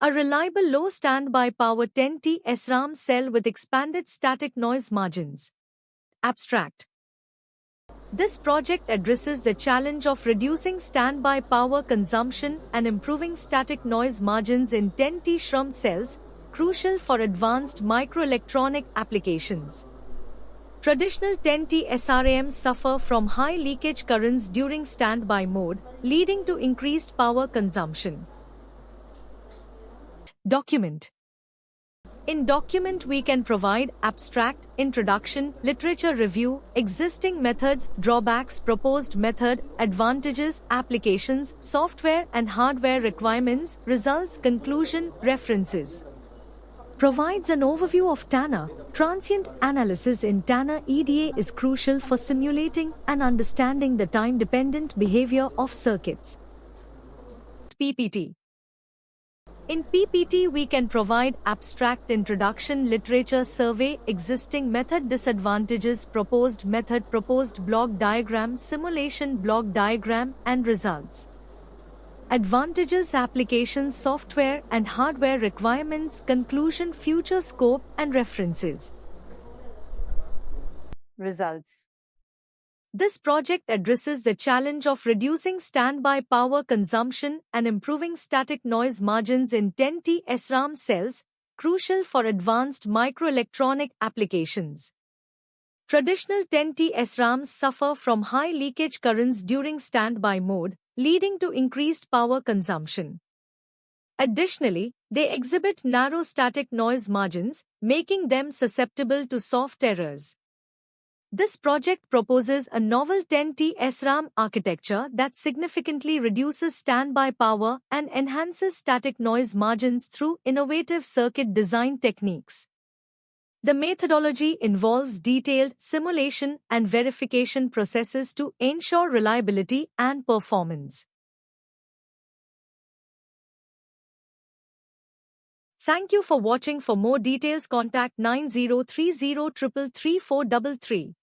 A reliable low standby power 10T SRAM cell with expanded static noise margins. Abstract. This project addresses the challenge of reducing standby power consumption and improving static noise margins in 10T SRAM cells, crucial for advanced microelectronic applications. Traditional 10T SRAMs suffer from high leakage currents during standby mode, leading to increased power consumption. Document. In document we can provide abstract, introduction, literature review, existing methods, drawbacks, proposed method, advantages, applications, software and hardware requirements, results, conclusion, references. Provides an overview of TANA. Transient analysis in TANA EDA is crucial for simulating and understanding the time-dependent behavior of circuits. PPT. In PPT we can provide abstract introduction, literature survey, existing method, disadvantages, proposed method, proposed block diagram, simulation block diagram and results. Advantages, applications, software and hardware requirements, conclusion, future scope and references. Results. This project addresses the challenge of reducing standby power consumption and improving static noise margins in 10T SRAM cells, crucial for advanced microelectronic applications. Traditional 10T SRAMs suffer from high leakage currents during standby mode, leading to increased power consumption. Additionally, they exhibit narrow static noise margins, making them susceptible to soft errors. This project proposes a novel 10T SRAM architecture that significantly reduces standby power and enhances static noise margins through innovative circuit design techniques. The methodology involves detailed simulation and verification processes to ensure reliability and performance. Thank you for watching. For more details, contact 9030333433.